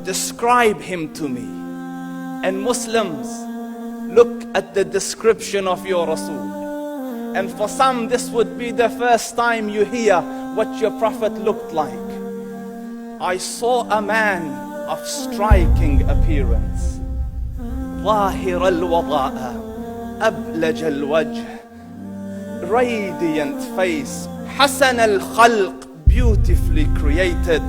describe him to me. And Muslims, look at the description of your Rasul. And for some, this would be the first time you hear what your Prophet looked like. I saw a man of striking appearance. ظاهر الوضاء أبلج الوجه, radiant face, حسن الخلق, beautifully created.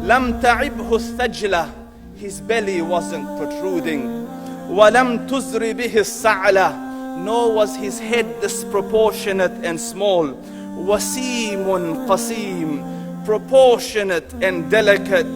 لم تعبه الثجلة, his belly wasn't protruding. ولم تزر به السعلة, nor was his head disproportionate and small. وسيم قسيم, proportionate and delicate,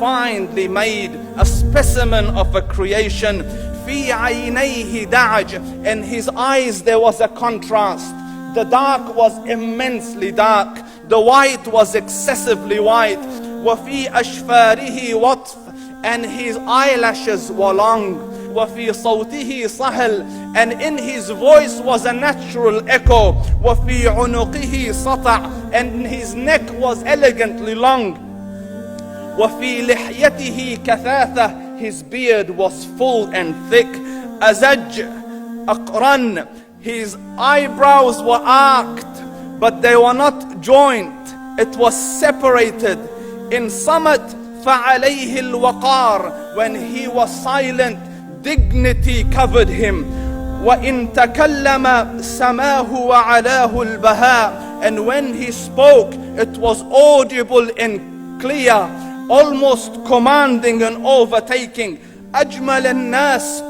finely made, a specimen of a creation. في عينيه دعج, in his eyes there was a contrast. The dark was immensely dark, the white was excessively white. وفي أشفاره وطف, and his eyelashes were long. وفي صوته صهل, and in his voice was a natural echo. وفي عنقه سطع, and his neck was elegantly long. وفي لحيته كثاثة, his beard was full and thick. أزج أقرن, his eyebrows were arched, but they were not joined, it was separated. In summit فعليه الوقار, when he was silent, dignity covered him. وإن تكلم سماه وعلاه البهاء, and when he spoke it was audible and clear, almost commanding and overtaking. أجمل الناس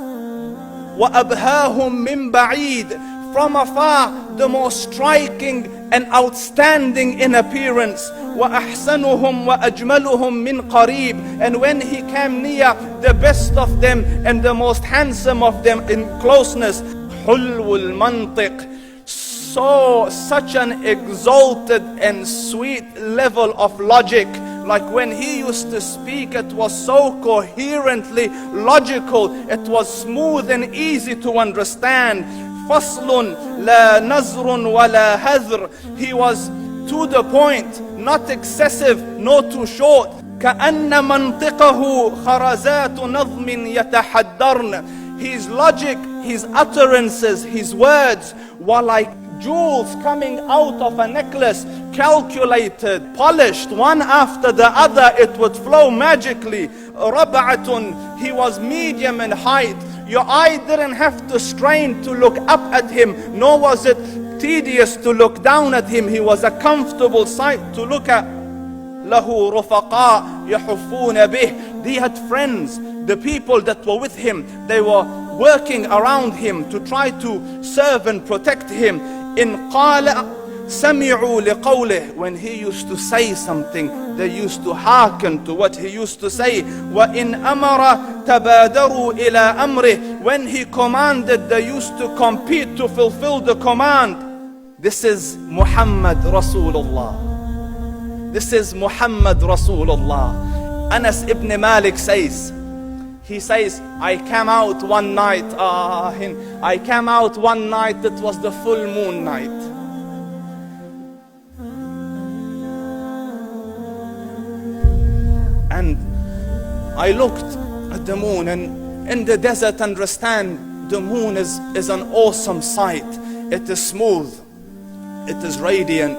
وأبهاهم من بعيد, from afar the most striking and outstanding in appearance. وأحسنهم وأجملهم من قريب, and when he came near, the best of them and the most handsome of them in closeness. حلو المنطق, such an exalted and sweet level of logic. Like when he used to speak, it was so coherently logical, it was smooth and easy to understand. فصل لا نزر ولا هذر, he was to the point, not excessive nor too short. كأن منطقه خرزات نظم يتحدرن, his logic, his utterances, his words were like jewels coming out of a necklace, calculated, polished, one after the other, it would flow magically. ربعة, he was medium in height. Your eye didn't have to strain to look up at him, nor was it tedious to look down at him. He was a comfortable sight to look at. له رفقاء يحفون به, he had friends, the people that were with him, they were working around him to try to serve and protect him. إن قال سمعوا لقوله, when he used to say something, they used to hearken to what he used to say. وإن أمر تبادروا إلى أمره, when he commanded, they used to compete to fulfill the command. This is Muhammad Rasulullah. This is Muhammad Rasulullah. Anas ibn Malik says, he says, I came out one night, I came out one night, it was the full moon night. And I looked at the moon, and in the desert, understand, the moon is an awesome sight. It is smooth, it is radiant,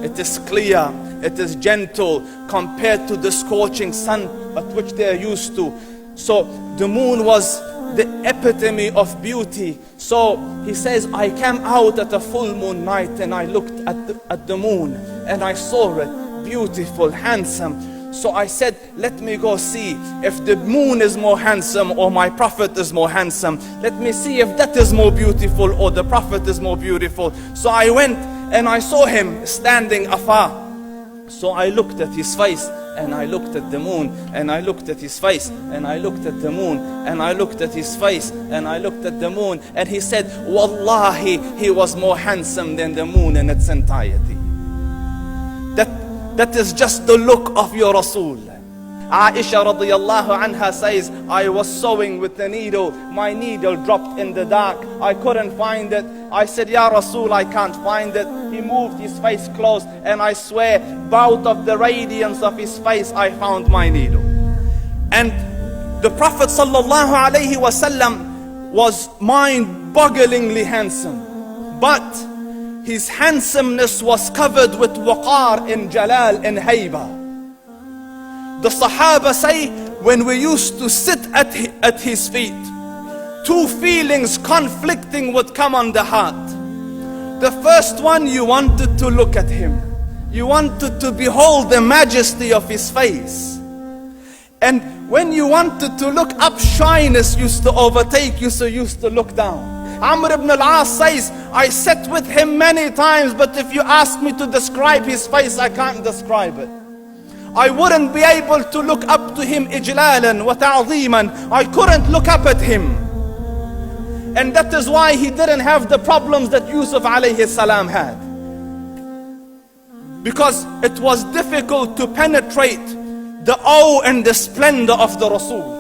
it is clear, it is gentle compared to the scorching sun at which they are used to. So the moon was the epitome of beauty. So he says, I came out at a full moon night and I looked at the moon and I saw it, beautiful, handsome. So I said, let me go see if the moon is more handsome or my Prophet is more handsome. Let me see if that is more beautiful or the Prophet is more beautiful. So I went and I saw him standing afar. So I looked at his face and I looked at the moon, and I looked at his face, and I looked at the moon, and I looked at his face, and I looked at the moon, and he said, Wallahi, he was more handsome than the moon in its entirety. That is just the look of your Rasul. Aisha radiyallahu anha says, I was sewing with the needle, my needle dropped in the dark, I couldn't find it. I said, Ya Rasul, I can't find it. He moved his face close, and I swear, out of the radiance of his face, I found my needle. And the Prophet sallallahu alaihi wasallam was mind-bogglingly handsome, but his handsomeness was covered with waqar and jalal and hayba. The Sahaba say, when we used to sit at his feet, two feelings conflicting would come on the heart. The first one, you wanted to look at him. You wanted to behold the majesty of his face. And when you wanted to look up, shyness used to overtake you, so you used to look down. Amr ibn al-As says, I sat with him many times, but if you ask me to describe his face, I can't describe it. I wouldn't be able to look up to him ijlalan wa ta'zeeman. I couldn't look up at him. And that is why he didn't have the problems that Yusuf alayhi salam had. Because it was difficult to penetrate the awe and the splendor of the Rasul.